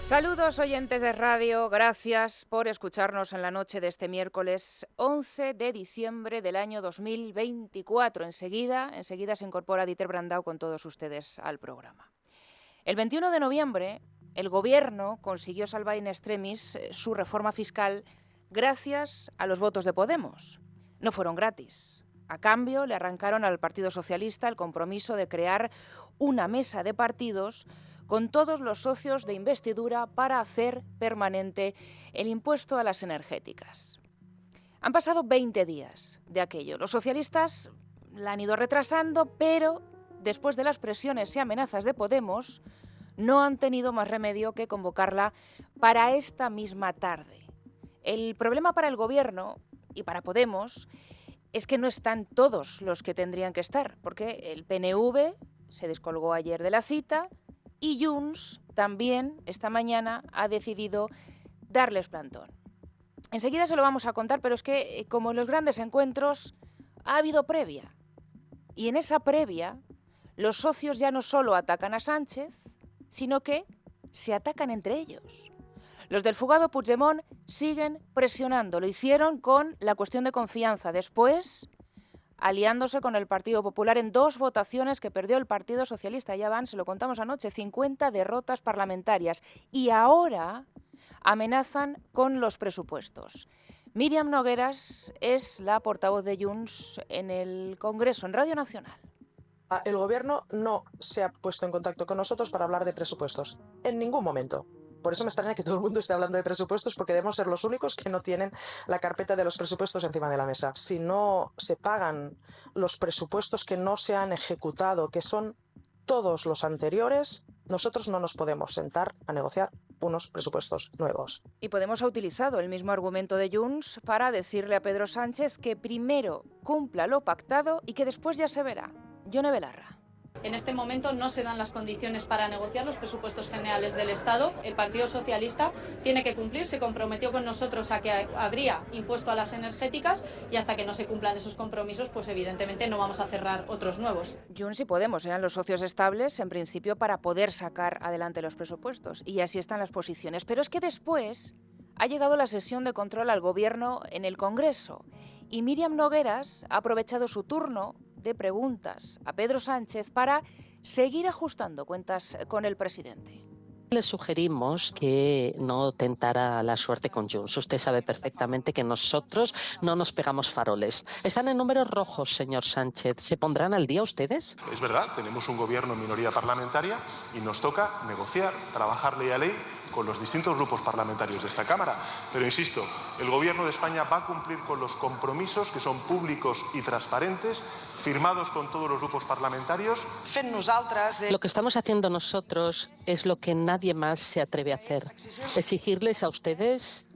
Saludos oyentes de radio, gracias por escucharnos en la noche de este miércoles 11 de diciembre del año 2024. Enseguida se incorpora Dieter Brandau con todos ustedes al programa. El 21 de noviembre, el Gobierno consiguió salvar in extremis su reforma fiscal gracias a los votos de Podemos. No fueron gratis. A cambio, le arrancaron al Partido Socialista el compromiso de crear una mesa de partidos con todos los socios de investidura para hacer permanente el impuesto a las energéticas. Han pasado 20 días de aquello. Los socialistas la han ido retrasando, pero después de las presiones y amenazas de Podemos, no han tenido más remedio que convocarla para esta misma tarde. El problema para el Gobierno y para Podemos es que no están todos los que tendrían que estar, porque el PNV se descolgó ayer de la cita y Junts también esta mañana ha decidido darles plantón. Enseguida se lo vamos a contar, pero es que, como en los grandes encuentros, ha habido previa. Y en esa previa, los socios ya no solo atacan a Sánchez, sino que se atacan entre ellos. Los del fugado Puigdemont siguen presionando. Lo hicieron con la cuestión de confianza. Después, aliándose con el Partido Popular en 2 votaciones que perdió el Partido Socialista. Ya van, se lo contamos anoche, 50 derrotas parlamentarias. Y ahora amenazan con los presupuestos. Míriam Nogueras es la portavoz de Junts en el Congreso, en Radio Nacional. El Gobierno no se ha puesto en contacto con nosotros para hablar de presupuestos, en ningún momento. Por eso me extraña que todo el mundo esté hablando de presupuestos, porque debemos ser los únicos que no tienen la carpeta de los presupuestos encima de la mesa. Si no se pagan los presupuestos que no se han ejecutado, que son todos los anteriores, nosotros no nos podemos sentar a negociar unos presupuestos nuevos. Y Podemos ha utilizado el mismo argumento de Junts para decirle a Pedro Sánchez que primero cumpla lo pactado y que después ya se verá. Yone Belarra. En este momento no se dan las condiciones para negociar los presupuestos generales del Estado. El Partido Socialista tiene que cumplir, se comprometió con nosotros a que habría impuesto a las energéticas y hasta que no se cumplan esos compromisos, pues evidentemente no vamos a cerrar otros nuevos. Junts y Podemos eran los socios estables, en principio, para poder sacar adelante los presupuestos. Y así están las posiciones. Pero es que después ha llegado la sesión de control al Gobierno en el Congreso. Y Míriam Nogueras ha aprovechado su turno de preguntas a Pedro Sánchez para seguir ajustando cuentas con el presidente. Le sugerimos que no tentara la suerte con Junts. Usted sabe perfectamente que nosotros no nos pegamos faroles. Están en números rojos, señor Sánchez. ¿Se pondrán al día ustedes? Es verdad, tenemos un gobierno en minoría parlamentaria y nos toca negociar, trabajar ley a ley con los distintos grupos parlamentarios de esta Cámara. Pero insisto, el Gobierno de España va a cumplir con los compromisos que son públicos y transparentes, firmados con todos los grupos parlamentarios. Lo que estamos haciendo nosotros es lo que nadie más se atreve a hacer. Exigirles a ustedes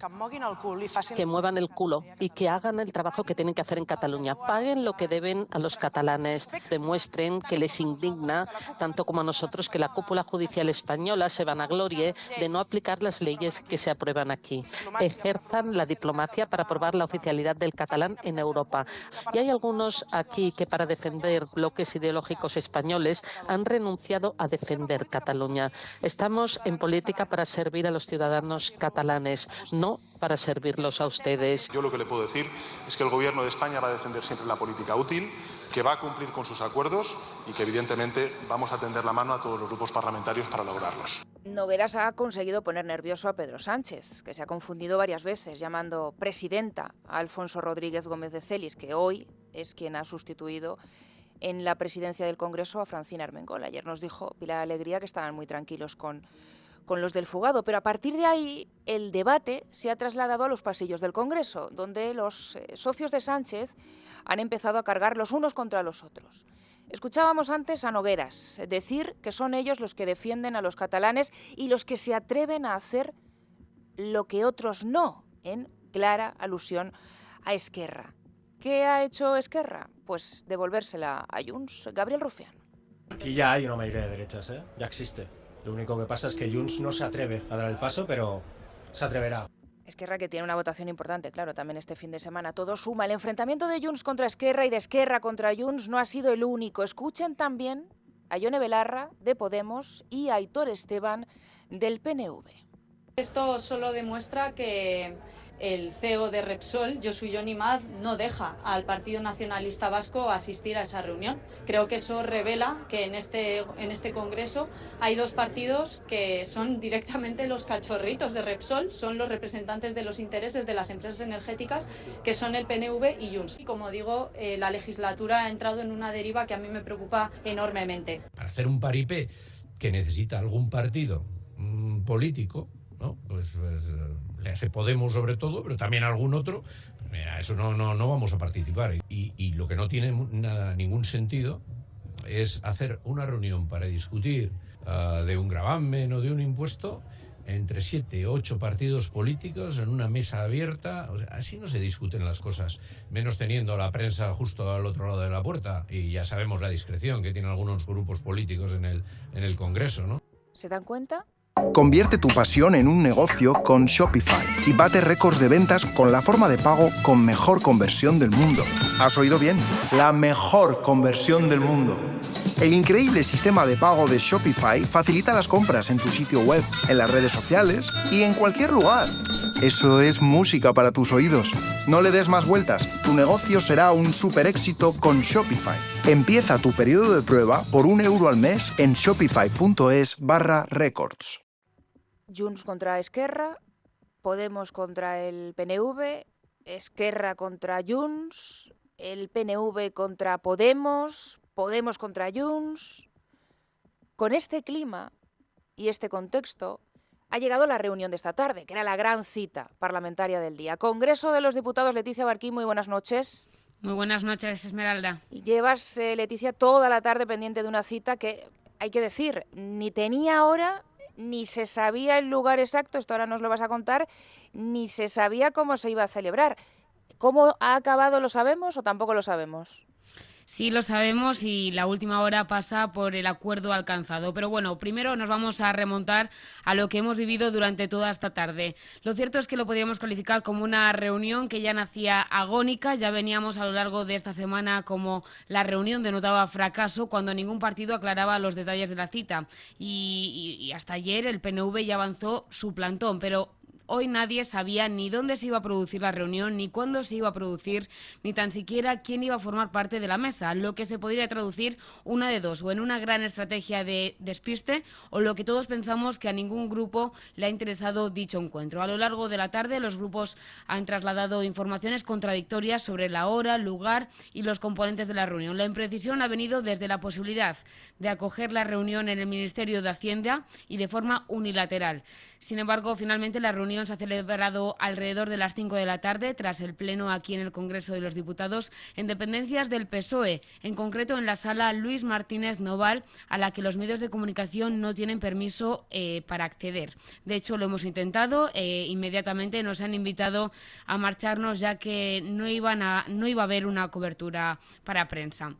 que muevan el culo y que hagan el trabajo que tienen que hacer en Cataluña. Paguen lo que deben a los catalanes. Demuestren que les indigna, tanto como a nosotros, que la cúpula judicial española se vanaglorie de no aplicar las leyes que se aprueban aquí. Ejerzan la diplomacia para probar la oficialidad del catalán en Europa. Y hay algunos aquí que para defender bloques ideológicos españoles han renunciado a defender Cataluña. Estamos en política para servir a los ciudadanos catalanes, no para servirlos a ustedes. Yo lo que le puedo decir es que el Gobierno de España va a defender siempre la política útil, que va a cumplir con sus acuerdos y que evidentemente vamos a tender la mano a todos los grupos parlamentarios para lograrlos. Nogueras ha conseguido poner nervioso a Pedro Sánchez, que se ha confundido varias veces llamando presidenta a Alfonso Rodríguez Gómez de Celis, que hoy es quien ha sustituido en la presidencia del Congreso a Francina Armengol. Ayer nos dijo Pilar Alegría que estaban muy tranquilos con los del fugado, pero a partir de ahí el debate se ha trasladado a los pasillos del Congreso, donde los socios de Sánchez han empezado a cargar los unos contra los otros. Escuchábamos antes a Nogueras decir que son ellos los que defienden a los catalanes y los que se atreven a hacer lo que otros no, en clara alusión a Esquerra. ¿Qué ha hecho Esquerra? Pues devolvérsela a Junts. Gabriel Rufián. Aquí ya hay una mayoría de derechas, ya existe. Lo único que pasa es que Junts no se atreve a dar el paso, pero se atreverá. Esquerra, que tiene una votación importante, claro, también este fin de semana. Todo suma. El enfrentamiento de Junts contra Esquerra y de Esquerra contra Junts no ha sido el único. Escuchen también a Yone Belarra, de Podemos, y a Aitor Esteban, del PNV. Esto solo demuestra que el CEO de Repsol, Josu Jon Imaz, no deja al Partido Nacionalista Vasco asistir a esa reunión. Creo que eso revela que en este congreso hay dos partidos que son directamente los cachorritos de Repsol, son los representantes de los intereses de las empresas energéticas, que son el PNV y Junts. Y como digo, la legislatura ha entrado en una deriva que a mí me preocupa enormemente. Para hacer un paripé que necesita algún partido político, ¿no? Pues le hace Podemos sobre todo, pero también algún otro. Mira, eso no vamos a participar. Y lo que no tiene ningún sentido es hacer una reunión para discutir de un gravamen o de un impuesto entre 7 o 8 partidos políticos en una mesa abierta. O sea, así no se discuten las cosas, menos teniendo a la prensa justo al otro lado de la puerta. Y ya sabemos la discreción que tienen algunos grupos políticos en el Congreso, ¿no? ¿Se dan cuenta? Convierte tu pasión en un negocio con Shopify y bate récords de ventas con la forma de pago con mejor conversión del mundo. ¿Has oído bien? La mejor conversión del mundo. El increíble sistema de pago de Shopify facilita las compras en tu sitio web, en las redes sociales y en cualquier lugar. Eso es música para tus oídos. No le des más vueltas. Tu negocio será un super éxito con Shopify. Empieza tu periodo de prueba por €1 al mes en shopify.es/records. Junts contra Esquerra, Podemos contra el PNV, Esquerra contra Junts, el PNV contra Podemos, Podemos contra Junts. Con este clima y este contexto ha llegado la reunión de esta tarde, que era la gran cita parlamentaria del día. Congreso de los Diputados. Leticia Barquín, muy buenas noches. Muy buenas noches, Esmeralda. Y llevas, Leticia, toda la tarde pendiente de una cita que, hay que decir, ni tenía hora, ni se sabía el lugar exacto, esto ahora nos lo vas a contar, ni se sabía cómo se iba a celebrar. ¿Cómo ha acabado, lo sabemos o tampoco lo sabemos? Sí, lo sabemos y la última hora pasa por el acuerdo alcanzado. Pero bueno, primero nos vamos a remontar a lo que hemos vivido durante toda esta tarde. Lo cierto es que lo podríamos calificar como una reunión que ya nacía agónica. Ya veníamos a lo largo de esta semana como la reunión denotaba fracaso cuando ningún partido aclaraba los detalles de la cita. Y hasta ayer el PNV ya avanzó su plantón, pero hoy nadie sabía ni dónde se iba a producir la reunión, ni cuándo se iba a producir, ni tan siquiera quién iba a formar parte de la mesa, lo que se podría traducir una de dos, o en una gran estrategia de despiste, o lo que todos pensamos que a ningún grupo le ha interesado dicho encuentro. A lo largo de la tarde los grupos han trasladado informaciones contradictorias sobre la hora, lugar y los componentes de la reunión. La imprecisión ha venido desde la posibilidad de acoger la reunión en el Ministerio de Hacienda y de forma unilateral. Sin embargo, finalmente la reunión se ha celebrado alrededor de las 5 de la tarde, tras el pleno aquí en el Congreso de los Diputados, en dependencias del PSOE, en concreto en la sala Luis Martínez Noval, a la que los medios de comunicación no tienen permiso para acceder. De hecho, lo hemos intentado, inmediatamente nos han invitado a marcharnos, ya que no iba a haber una cobertura para prensa.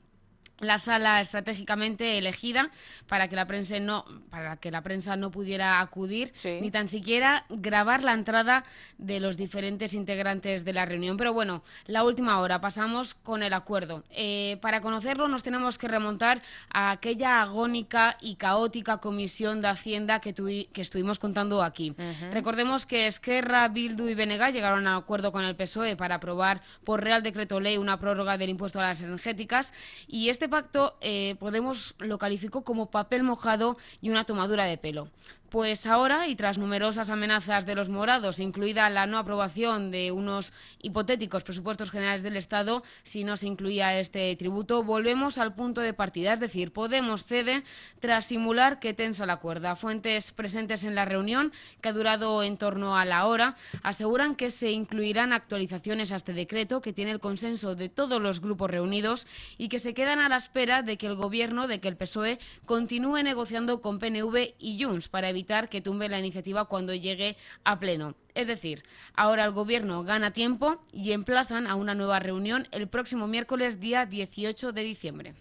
La sala estratégicamente elegida para que la prensa no pudiera acudir, sí, ni tan siquiera grabar la entrada de los diferentes integrantes de la reunión. Pero bueno, la última hora, pasamos con el acuerdo. Para conocerlo nos tenemos que remontar a aquella agónica y caótica comisión de Hacienda que estuvimos contando aquí. Recordemos que Esquerra, Bildu y BNG llegaron a un acuerdo con el PSOE para aprobar por Real Decreto Ley una prórroga del impuesto a las energéticas, y este pacto Podemos lo calificó como papel mojado y una tomadura de pelo. Pues ahora, y tras numerosas amenazas de los morados, incluida la no aprobación de unos hipotéticos presupuestos generales del Estado si no se incluía este tributo, volvemos al punto de partida, es decir, Podemos cede tras simular que tensa la cuerda. Fuentes presentes en la reunión, que ha durado en torno a la hora, aseguran que se incluirán actualizaciones a este decreto, que tiene el consenso de todos los grupos reunidos, y que se quedan a la espera de que el Gobierno, de que el PSOE, continúe negociando con PNV y Junts para evitar que tumbe la iniciativa cuando llegue a pleno. Es decir, ahora el Gobierno gana tiempo y emplazan a una nueva reunión el próximo miércoles, día 18 de diciembre.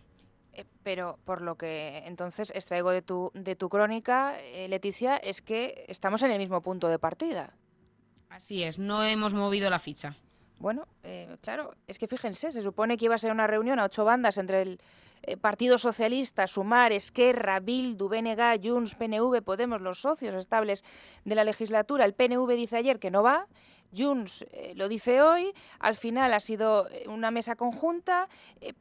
Pero por lo que entonces extraigo de tu crónica, Leticia, es que estamos en el mismo punto de partida. Así es, no hemos movido la ficha. Bueno, claro, es que fíjense, se supone que iba a ser una reunión a 8 bandas entre Partido Socialista, Sumar, Esquerra, Bildu, BNG, Junts, PNV, Podemos, los socios estables de la legislatura. El PNV dice ayer que no va, Junts lo dice hoy, al final ha sido una mesa conjunta,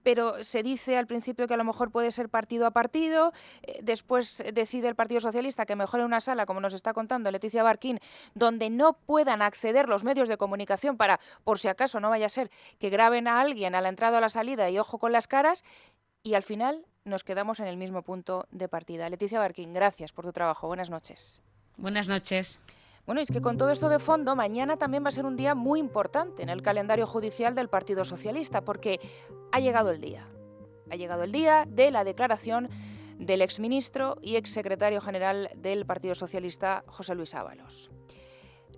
pero se dice al principio que a lo mejor puede ser partido a partido, después decide el Partido Socialista que mejore una sala, como nos está contando Leticia Barquín, donde no puedan acceder los medios de comunicación para, por si acaso no vaya a ser, que graben a alguien a la entrada o a la salida y ojo con las caras, y al final nos quedamos en el mismo punto de partida. Leticia Barquín, gracias por tu trabajo. Buenas noches. Buenas noches. Bueno, es que con todo esto de fondo, mañana también va a ser un día muy importante en el calendario judicial del Partido Socialista, porque ha llegado el día. Ha llegado el día de la declaración del exministro y exsecretario general del Partido Socialista, José Luis Ábalos.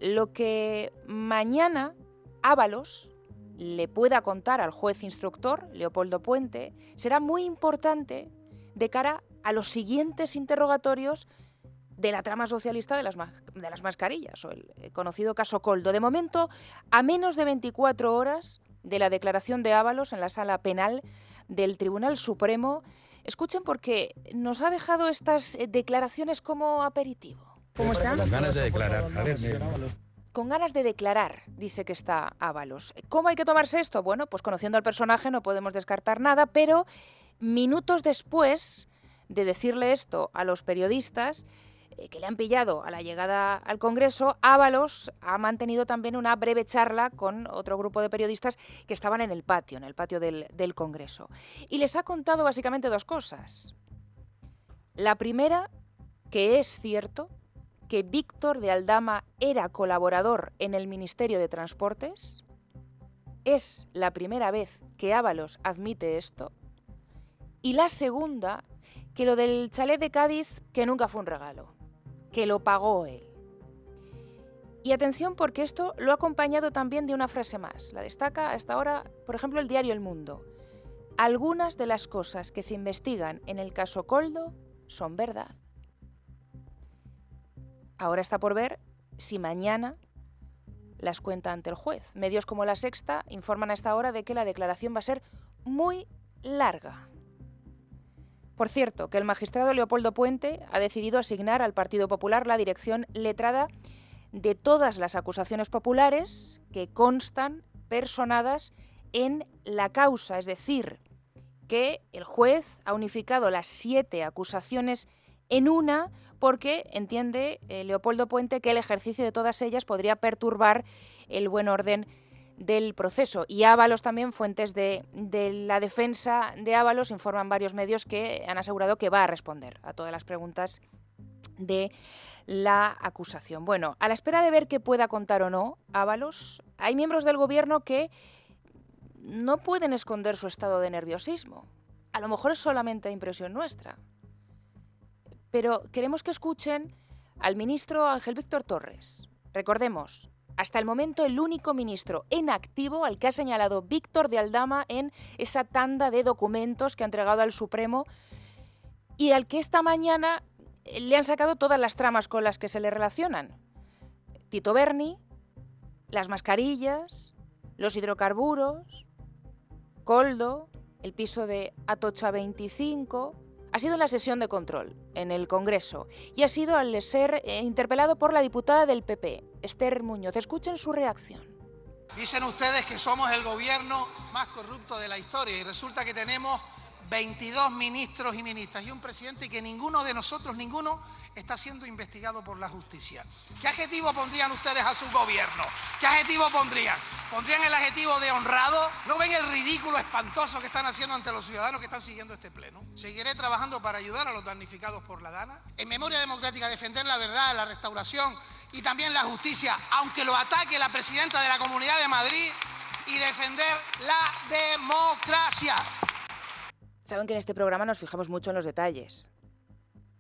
Lo que mañana Ábalos le pueda contar al juez instructor, Leopoldo Puente, será muy importante de cara a los siguientes interrogatorios de la trama socialista de las mascarillas, o el conocido caso Koldo. De momento, a menos de 24 horas de la declaración de Ábalos en la sala penal del Tribunal Supremo, escuchen porque nos ha dejado estas declaraciones como aperitivo. ¿Cómo están? Con ganas de declarar. Con ganas de declarar, dice que está Ábalos. ¿Cómo hay que tomarse esto? Bueno, pues conociendo al personaje no podemos descartar nada, pero minutos después de decirle esto a los periodistas que le han pillado a la llegada al Congreso, Ábalos ha mantenido también una breve charla con otro grupo de periodistas que estaban en el patio del Congreso. Y les ha contado básicamente dos cosas. La primera, que es cierto que Víctor de Aldama era colaborador en el Ministerio de Transportes. Es la primera vez que Ábalos admite esto. Y la segunda, que lo del chalet de Cádiz, que nunca fue un regalo, que lo pagó él. Y atención porque esto lo ha acompañado también de una frase más. La destaca hasta ahora, por ejemplo, el diario El Mundo. Algunas de las cosas que se investigan en el caso Koldo son verdad. Ahora está por ver si mañana las cuenta ante el juez. Medios como La Sexta informan a esta hora de que la declaración va a ser muy larga. Por cierto, que el magistrado Leopoldo Puente ha decidido asignar al Partido Popular la dirección letrada de todas las acusaciones populares que constan personadas en la causa. Es decir, que el juez ha unificado las 7 acusaciones en una porque entiende Leopoldo Puente que el ejercicio de todas ellas podría perturbar el buen orden del proceso. Y Ábalos también, fuentes de la defensa de Ábalos, informan varios medios que han asegurado que va a responder a todas las preguntas de la acusación. Bueno, a la espera de ver qué pueda contar o no Ábalos, hay miembros del gobierno que no pueden esconder su estado de nerviosismo. A lo mejor es solamente impresión nuestra. Pero queremos que escuchen al ministro Ángel Víctor Torres. Recordemos, hasta el momento el único ministro en activo al que ha señalado Víctor de Aldama en esa tanda de documentos que ha entregado al Supremo y al que esta mañana le han sacado todas las tramas con las que se le relacionan. Tito Berni, las mascarillas, los hidrocarburos, Koldo, el piso de Atocha 25... Ha sido la sesión de control en el Congreso y ha sido al ser interpelado por la diputada del PP, Esther Muñoz. Escuchen su reacción. Dicen ustedes que somos el gobierno más corrupto de la historia y resulta que tenemos 22 ministros y ministras y un presidente que ninguno de nosotros, está siendo investigado por la justicia. ¿Qué adjetivo pondrían ustedes a su gobierno? ¿Qué adjetivo pondrían? ¿Pondrían el adjetivo de honrado? ¿No ven el ridículo espantoso que están haciendo ante los ciudadanos que están siguiendo este pleno? Seguiré trabajando para ayudar a los damnificados por la DANA. En Memoria Democrática, defender la verdad, la restauración y también la justicia, aunque lo ataque la presidenta de la Comunidad de Madrid, y defender la democracia. Saben que en este programa nos fijamos mucho en los detalles.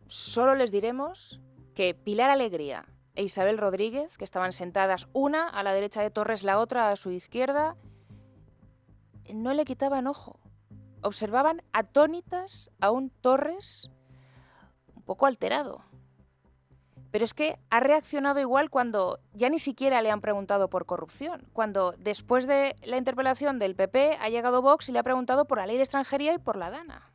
Solo les diremos que Pilar Alegría e Isabel Rodríguez, que estaban sentadas una a la derecha de Torres, la otra a su izquierda, no le quitaban ojo. Observaban atónitas a un Torres un poco alterado. Pero es que ha reaccionado igual cuando ya ni siquiera le han preguntado por corrupción. Cuando después de la interpelación del PP ha llegado Vox y le ha preguntado por la ley de extranjería y por la DANA.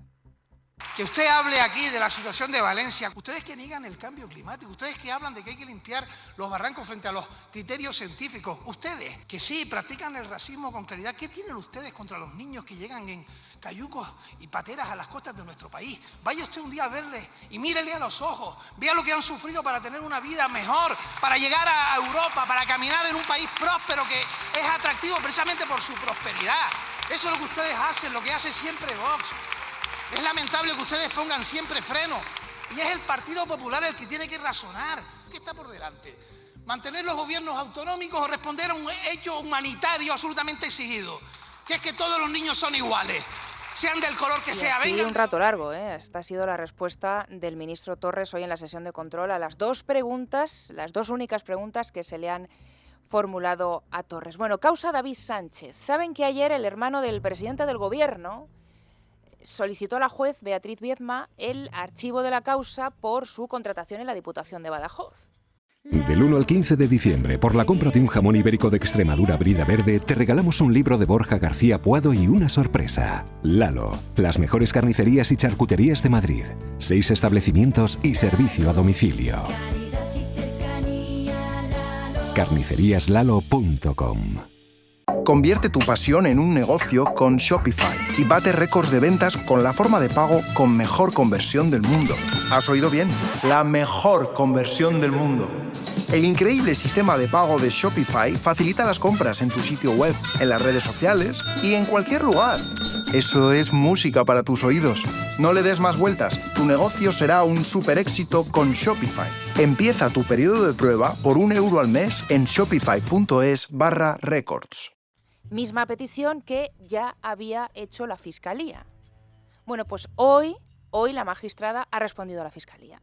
Que usted hable aquí de la situación de Valencia, ustedes que niegan el cambio climático, ustedes que hablan de que hay que limpiar los barrancos frente a los criterios científicos, ustedes que sí practican el racismo con claridad, ¿qué tienen ustedes contra los niños que llegan en cayucos y pateras a las costas de nuestro país? Vaya usted un día a verles y mírele a los ojos, vea lo que han sufrido para tener una vida mejor, para llegar a Europa, para caminar en un país próspero que es atractivo precisamente por su prosperidad. Eso es lo que ustedes hacen, lo que hace siempre Vox. Es lamentable que ustedes pongan siempre freno y es el Partido Popular el que tiene que razonar. ¿Qué está por delante? ¿Mantener los gobiernos autonómicos o responder a un hecho humanitario absolutamente exigido? Que es que todos los niños son iguales, sean del color que sea. Sí, un rato largo, ¿eh? Esta ha sido la respuesta del ministro Torres hoy en la sesión de control a las dos únicas preguntas que se le han formulado a Torres. Bueno, causa David Sánchez. Saben que ayer el hermano del presidente del gobierno solicitó a la juez Beatriz Viedma el archivo de la causa por su contratación en la Diputación de Badajoz. Del 1 al 15 de diciembre, por la compra de un jamón ibérico de Extremadura Brida Verde, te regalamos un libro de Borja García Puado y una sorpresa. Lalo, las mejores carnicerías y charcuterías de Madrid. 6 establecimientos y servicio a domicilio. Carniceríaslalo.com. Convierte tu pasión en un negocio con Shopify y bate récords de ventas con la forma de pago con mejor conversión del mundo. ¿Has oído bien? La mejor conversión del mundo. El increíble sistema de pago de Shopify facilita las compras en tu sitio web, en las redes sociales y en cualquier lugar. Eso es música para tus oídos. No le des más vueltas. Tu negocio será un super éxito con Shopify. Empieza tu periodo de prueba por €1 al mes en shopify.es/records. Misma petición que ya había hecho la Fiscalía. Bueno, pues hoy la magistrada ha respondido a la Fiscalía.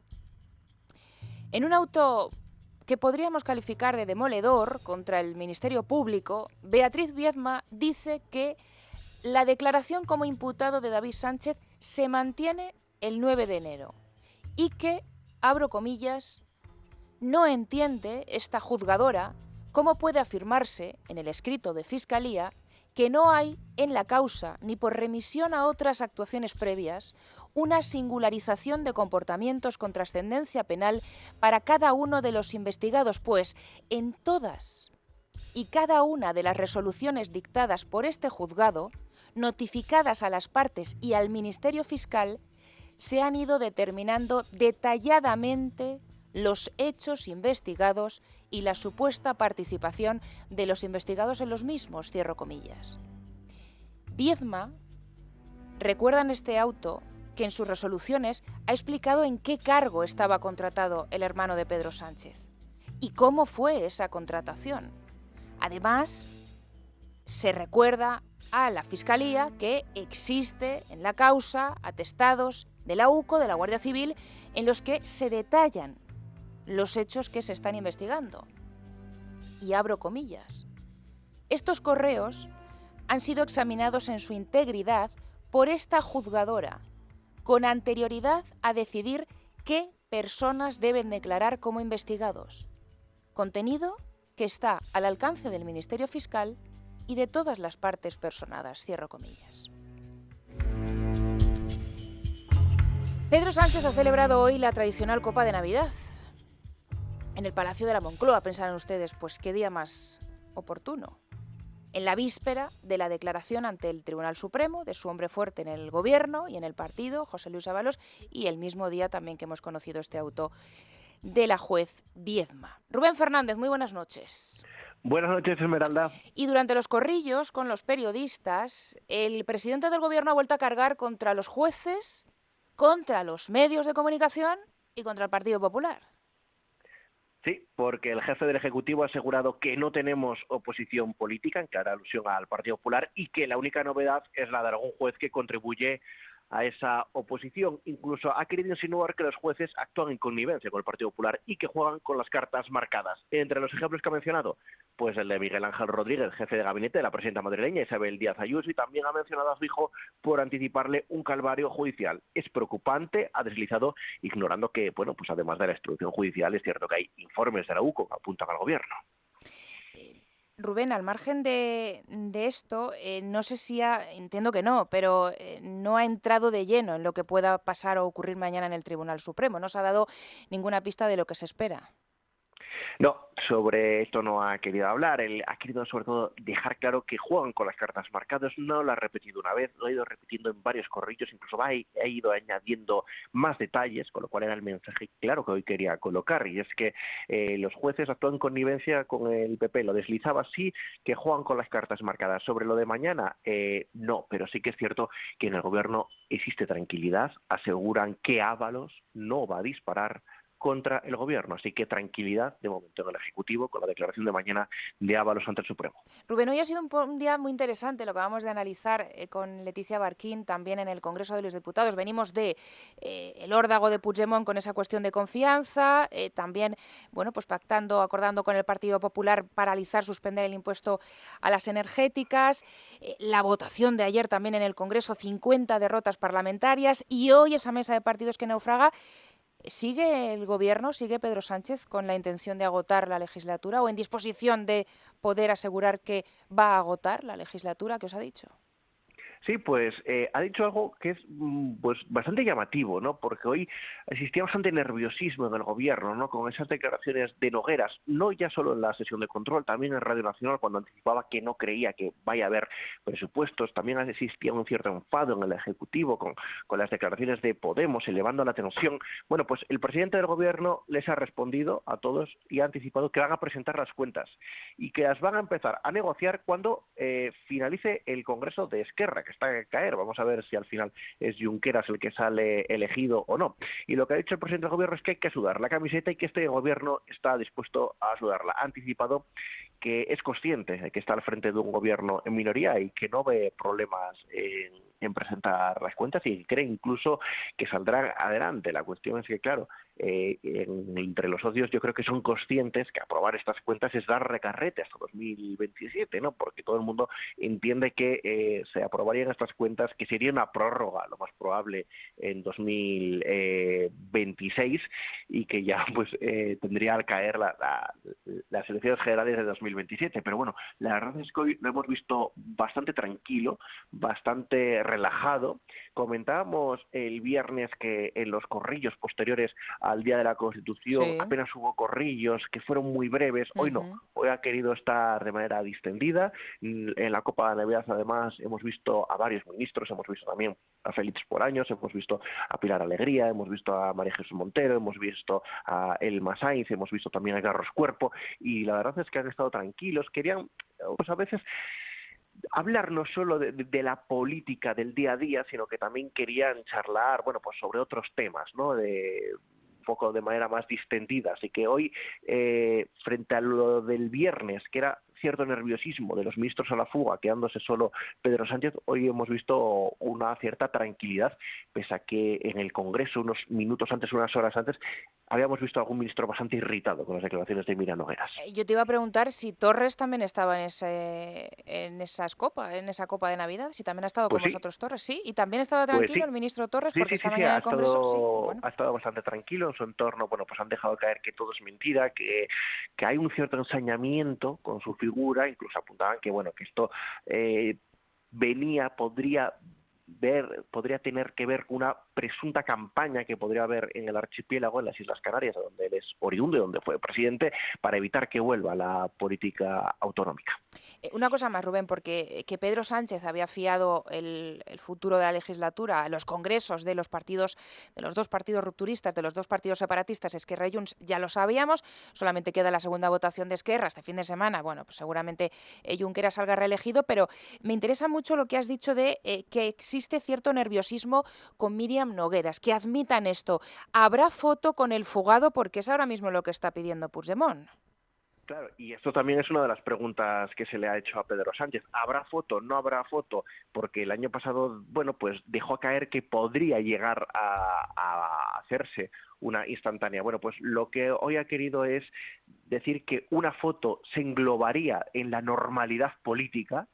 En un auto que podríamos calificar de demoledor contra el Ministerio Público, Beatriz Viedma dice que la declaración como imputado de David Sánchez se mantiene el 9 de enero y que, abro comillas, no entiende esta juzgadora cómo puede afirmarse en el escrito de Fiscalía que no hay en la causa, ni por remisión a otras actuaciones previas, una singularización de comportamientos con trascendencia penal para cada uno de los investigados, pues en todas y cada una de las resoluciones dictadas por este juzgado, notificadas a las partes y al Ministerio Fiscal, se han ido determinando detalladamente los hechos investigados y la supuesta participación de los investigados en los mismos, cierro comillas. Viedma recuerda en este auto que en sus resoluciones ha explicado en qué cargo estaba contratado el hermano de Pedro Sánchez y cómo fue esa contratación. Además, se recuerda a la Fiscalía que existe en la causa atestados de la UCO, de la Guardia Civil, en los que se detallan los hechos que se están investigando. Y abro comillas. Estos correos han sido examinados en su integridad por esta juzgadora, con anterioridad a decidir qué personas deben declarar como investigados. Contenido que está al alcance del Ministerio Fiscal y de todas las partes personadas, cierro comillas. Pedro Sánchez ha celebrado hoy la tradicional Copa de Navidad en el Palacio de la Moncloa. Pensarán ustedes, pues qué día más oportuno. En la víspera de la declaración ante el Tribunal Supremo de su hombre fuerte en el Gobierno y en el partido, José Luis Ábalos, y el mismo día también que hemos conocido este auto de la juez Viedma. Rubén Fernández, muy buenas noches. Buenas noches, Esmeralda. Y durante los corrillos con los periodistas, el presidente del Gobierno ha vuelto a cargar contra los jueces, contra los medios de comunicación y contra el Partido Popular. Sí, porque el jefe del Ejecutivo ha asegurado que no tenemos oposición política, en clara alusión al Partido Popular, y que la única novedad es la de algún juez que contribuye a esa oposición. Incluso ha querido insinuar que los jueces actúan en connivencia con el Partido Popular y que juegan con las cartas marcadas. Entre los ejemplos que ha mencionado, pues el de Miguel Ángel Rodríguez, jefe de gabinete de la presidenta madrileña Isabel Díaz Ayuso, y también ha mencionado a su hijo por anticiparle un calvario judicial. Es preocupante, ha deslizado, ignorando que, bueno, pues además de la instrucción judicial, es cierto que hay informes de la UCO que apuntan al Gobierno. Rubén, al margen de esto, no sé si entiendo que no, pero no ha entrado de lleno en lo que pueda pasar o ocurrir mañana en el Tribunal Supremo. No se ha dado ninguna pista de lo que se espera. No, sobre esto no ha querido hablar. Él ha querido sobre todo dejar claro que juegan con las cartas marcadas. No lo ha repetido una vez, lo ha ido repitiendo en varios corrillos, incluso ha ido añadiendo más detalles, con lo cual era el mensaje claro que hoy quería colocar. Y es que los jueces actúan en connivencia con el PP. Lo deslizaba así, que juegan con las cartas marcadas. Sobre lo de mañana, no, pero sí que es cierto que en el gobierno existe tranquilidad. Aseguran que Ábalos no va a disparar contra el gobierno. Así que tranquilidad de momento en el Ejecutivo con la declaración de mañana de Ábalos ante el Supremo. Rubén, hoy ha sido un día muy interesante, lo que acabamos de analizar con Leticia Barquín también en el Congreso de los Diputados. Venimos de el órdago de Puigdemont con esa cuestión de confianza, también bueno, pues acordando con el Partido Popular paralizar, suspender el impuesto a las energéticas, la votación de ayer también en el Congreso, 50 derrotas parlamentarias, y hoy esa mesa de partidos que naufraga. ¿Sigue el Gobierno, sigue Pedro Sánchez con la intención de agotar la legislatura o en disposición de poder asegurar que va a agotar la legislatura? ¿Qué os ha dicho? Sí, pues ha dicho algo que es pues bastante llamativo, ¿no? Porque hoy existía bastante nerviosismo en el gobierno, ¿no? Con esas declaraciones de Nogueras, no ya solo en la sesión de control, también en Radio Nacional cuando anticipaba que no creía que vaya a haber presupuestos. También existía un cierto enfado en el Ejecutivo con las declaraciones de Podemos, elevando la tensión. Bueno, pues el presidente del gobierno les ha respondido a todos y ha anticipado que van a presentar las cuentas y que las van a empezar a negociar cuando finalice el Congreso de Esquerra, que está a caer. Vamos a ver si al final es Junqueras el que sale elegido o no. Y lo que ha dicho el presidente del gobierno es que hay que sudar la camiseta y que este gobierno está dispuesto a sudarla. Ha anticipado que es consciente de que está al frente de un gobierno en minoría y que no ve problemas en presentar las cuentas y cree incluso que saldrá adelante. La cuestión es que, claro, entre los socios yo creo que son conscientes que aprobar estas cuentas es dar recarrete hasta 2027, ¿no? Porque todo el mundo entiende que se aprobarían estas cuentas, que sería una prórroga, lo más probable, en 2026 y que ya pues tendría al caer las elecciones generales de 2027. Pero bueno, la verdad es que hoy lo hemos visto bastante tranquilo, bastante relajado. Comentábamos el viernes que en los corrillos posteriores al Día de la Constitución apenas hubo corrillos, que fueron muy breves. Hoy no, hoy ha querido estar de manera distendida. En la Copa de Navidad además hemos visto a varios ministros, hemos visto también a Félix Bolaños, hemos visto a Pilar Alegría, hemos visto a María Jesús Montero, hemos visto a Elma Sainz, hemos visto también a Carlos Cuerpo, y la verdad es que han estado tranquilos. Querían pues a veces hablar no solo de la política del día a día, sino que también querían charlar, bueno, pues sobre otros temas, ¿no? Un poco de manera más distendida. Así que hoy, frente a lo del viernes, que era cierto nerviosismo de los ministros a la fuga, quedándose solo Pedro Sánchez, hoy hemos visto una cierta tranquilidad, pese a que en el Congreso, unos minutos antes, unas horas antes, habíamos visto a algún ministro bastante irritado con las declaraciones de Miriam Nogueras. Yo te iba a preguntar si Torres también estaba en esa copa de Navidad, si también ha estado Pues con sí. vosotros Torres, ¿sí? ¿Y también estaba tranquilo Pues sí. el ministro Torres porque esta Sí, mañana en el Congreso? Sí, bueno. ha estado bastante tranquilo en su entorno. Bueno, pues han dejado caer que todo es mentira, que hay un cierto ensañamiento con su figura, incluso apuntaban que, bueno, que esto podría tener que ver con una presunta campaña que podría haber en el archipiélago, en las Islas Canarias, donde él es oriundo y donde fue presidente, para evitar que vuelva a la política autonómica. Una cosa más, Rubén, porque que Pedro Sánchez había fiado el futuro de la legislatura a los congresos de los dos partidos rupturistas, de los dos partidos separatistas, Esquerra y Junts, ya lo sabíamos. Solamente queda la segunda votación de Esquerra este fin de semana. Bueno, pues seguramente Junqueras salga reelegido, pero me interesa mucho lo que has dicho de que existe cierto nerviosismo con Miriam Nogueras, que admitan esto. ¿Habrá foto con el fugado? Porque es ahora mismo lo que está pidiendo Puigdemont. Claro, y esto también es una de las preguntas que se le ha hecho a Pedro Sánchez. ¿Habrá foto? ¿No habrá foto? Porque el año pasado, bueno, pues dejó caer que podría llegar a hacerse una instantánea. Bueno, pues lo que hoy ha querido es decir que una foto se englobaría en la normalidad política,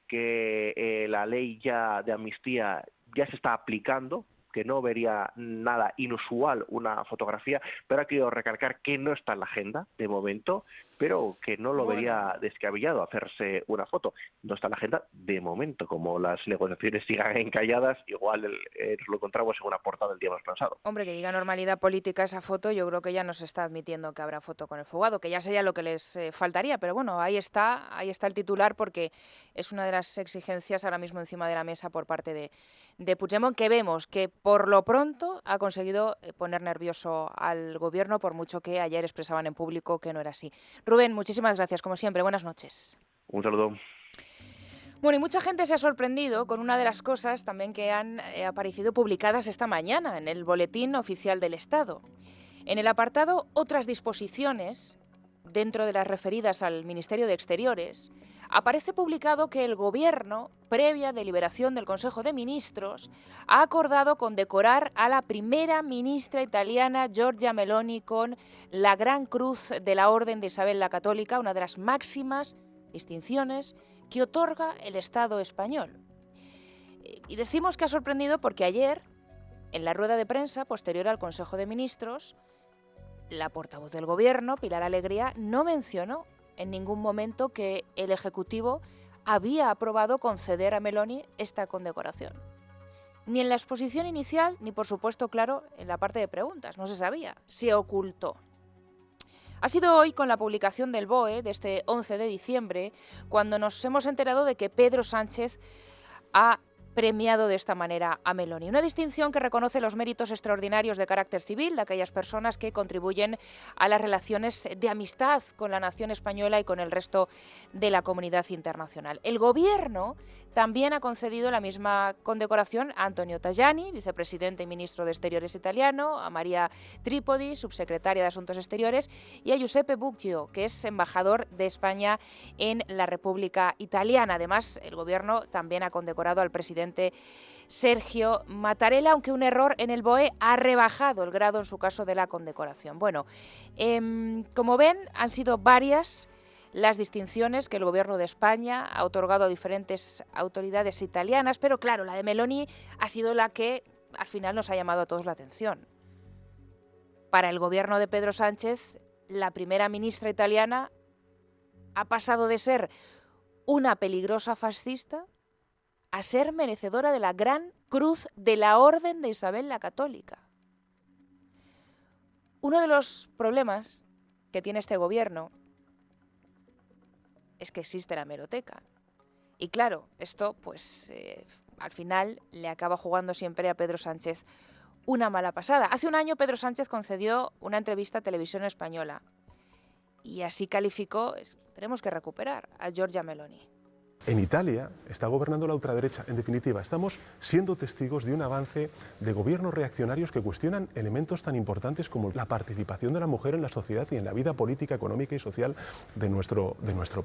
que la ley ya de amnistía ya se está aplicando que no vería nada inusual una fotografía, pero ha querido recalcar que no está en la agenda de momento, pero que no lo vería descabellado hacerse una foto. No está en la agenda de momento, como las negociaciones sigan encalladas, igual nos lo encontramos en una portada del día más pensado. Hombre, que diga normalidad política esa foto, yo creo que ya no se está admitiendo que habrá foto con el fugado, que ya sería lo que les faltaría, pero bueno, ahí está el titular, porque es una de las exigencias ahora mismo encima de la mesa por parte de Puigdemont, que vemos que por lo pronto ha conseguido poner nervioso al gobierno, por mucho que ayer expresaban en público que no era así. Rubén, muchísimas gracias, como siempre. Buenas noches. Un saludo. Bueno, y mucha gente se ha sorprendido con una de las cosas también que han aparecido publicadas esta mañana en el Boletín Oficial del Estado. En el apartado Otras disposiciones, dentro de las referidas al Ministerio de Exteriores, aparece publicado que el Gobierno, previa deliberación del Consejo de Ministros, ha acordado condecorar a la primera ministra italiana, Giorgia Meloni, con la Gran Cruz de la Orden de Isabel la Católica, una de las máximas distinciones que otorga el Estado español. Y decimos que ha sorprendido porque ayer, en la rueda de prensa posterior al Consejo de Ministros, la portavoz del Gobierno, Pilar Alegría, no mencionó en ningún momento que el Ejecutivo había aprobado conceder a Meloni esta condecoración. Ni en la exposición inicial, ni por supuesto, claro, en la parte de preguntas. No se sabía, se ocultó. Ha sido hoy, con la publicación del BOE de este 11 de diciembre, cuando nos hemos enterado de que Pedro Sánchez ha premiado de esta manera a Meloni. Una distinción que reconoce los méritos extraordinarios de carácter civil de aquellas personas que contribuyen a las relaciones de amistad con la nación española y con el resto de la comunidad internacional. El Gobierno también ha concedido la misma condecoración a Antonio Tajani, vicepresidente y ministro de Exteriores italiano, a María Tripodi, subsecretaria de Asuntos Exteriores, y a Giuseppe Bucchio, que es embajador de España en la República Italiana. Además, el Gobierno también ha condecorado al presidente Sergio Mattarella, aunque un error en el BOE ha rebajado el grado en su caso de la condecoración. Bueno, como ven, han sido varias las distinciones que el Gobierno de España ha otorgado a diferentes autoridades italianas, pero claro, la de Meloni ha sido la que al final nos ha llamado a todos la atención. Para el Gobierno de Pedro Sánchez, la primera ministra italiana ha pasado de ser una peligrosa fascista a ser merecedora de la Gran Cruz de la Orden de Isabel la Católica. Uno de los problemas que tiene este gobierno es que existe la hemeroteca. Y claro, esto pues al final le acaba jugando siempre a Pedro Sánchez una mala pasada. Hace un año Pedro Sánchez concedió una entrevista a Televisión Española y así calificó, tenemos que recuperar, a Giorgia Meloni. En Italia está gobernando la ultraderecha. En definitiva, estamos siendo testigos de un avance de gobiernos reaccionarios que cuestionan elementos tan importantes como la participación de la mujer en la sociedad y en la vida política, económica y social de nuestro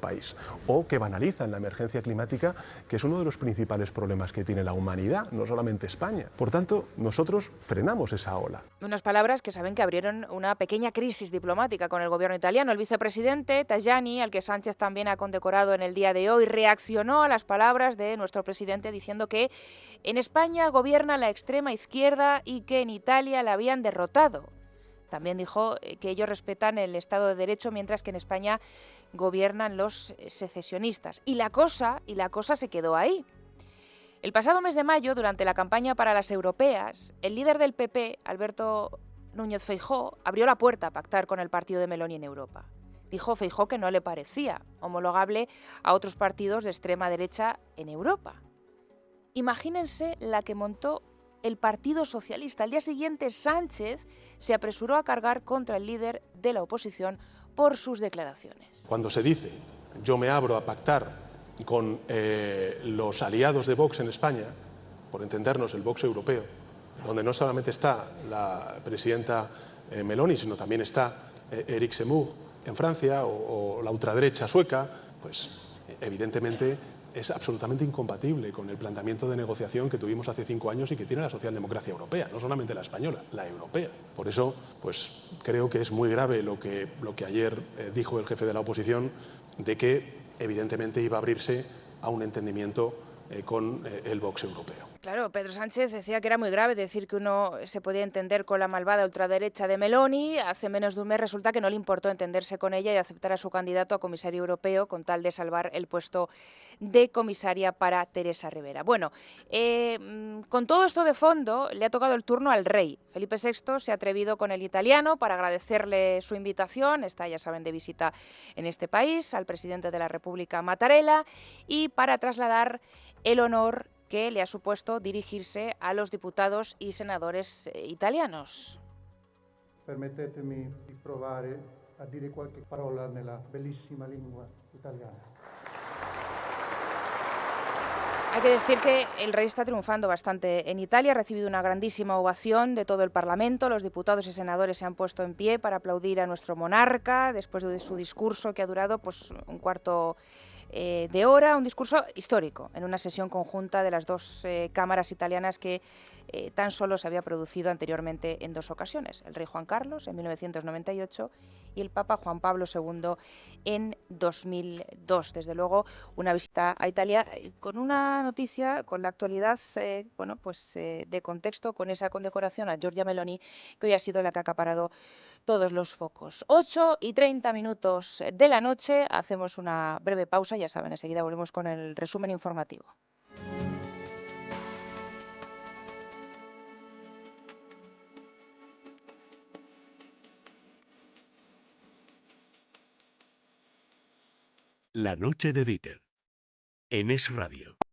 país. O que banalizan la emergencia climática, que es uno de los principales problemas que tiene la humanidad, no solamente España. Por tanto, nosotros frenamos esa ola. Unas palabras que saben que abrieron una pequeña crisis diplomática con el gobierno italiano. El vicepresidente Tajani, al que Sánchez también ha condecorado en el día de hoy, reaccionó a las palabras de nuestro presidente diciendo que en España gobierna la extrema izquierda y que en Italia la habían derrotado. También dijo que ellos respetan el Estado de Derecho, mientras que en España gobiernan los secesionistas. Y la cosa se quedó ahí. El pasado mes de mayo, durante la campaña para las europeas, el líder del PP, Alberto Núñez Feijóo, abrió la puerta a pactar con el partido de Meloni en Europa. Dijo Feijóo que no le parecía homologable a otros partidos de extrema derecha en Europa. Imagínense la que montó el Partido Socialista. Al día siguiente, Sánchez se apresuró a cargar contra el líder de la oposición por sus declaraciones. Cuando se dice, yo me abro a pactar con los aliados de Vox en España, por entendernos el Vox europeo, donde no solamente está la presidenta Meloni, sino también está Eric Zemmour, en Francia o la ultraderecha sueca, pues evidentemente es absolutamente incompatible con el planteamiento de negociación que tuvimos hace 5 años y que tiene la socialdemocracia europea, no solamente la española, la europea. Por eso, pues creo que es muy grave lo que ayer dijo el jefe de la oposición, de que evidentemente iba a abrirse a un entendimiento con el Vox europeo. Claro, Pedro Sánchez decía que era muy grave decir que uno se podía entender con la malvada ultraderecha de Meloni. Hace menos de un mes resulta que no le importó entenderse con ella y aceptar a su candidato a comisario europeo con tal de salvar el puesto de comisaria para Teresa Rivera. Bueno, con todo esto de fondo le ha tocado el turno al rey. Felipe VI se ha atrevido con el italiano para agradecerle su invitación. Está, ya saben, de visita en este país, al presidente de la República, Mattarella, y para trasladar el honor que le ha supuesto dirigirse a los diputados y senadores italianos. Permettetemi di provare a dire qualche parola nella bellissima lingua italiana. Hay que decir que el rey está triunfando bastante en Italia, ha recibido una grandísima ovación de todo el Parlamento, los diputados y senadores se han puesto en pie para aplaudir a nuestro monarca después de su discurso que ha durado pues un cuarto de hora, un discurso histórico en una sesión conjunta de las dos cámaras italianas que tan solo se había producido anteriormente en dos ocasiones, el rey Juan Carlos en 1998 y el Papa Juan Pablo II en 2002. Desde luego, una visita a Italia con una noticia, con la actualidad de contexto, con esa condecoración a Giorgia Meloni, que hoy ha sido la que ha acaparado todos los focos. 8:30 de la noche, hacemos una breve pausa, ya saben, enseguida volvemos con el resumen informativo. La noche de Dieter, en Es Radio.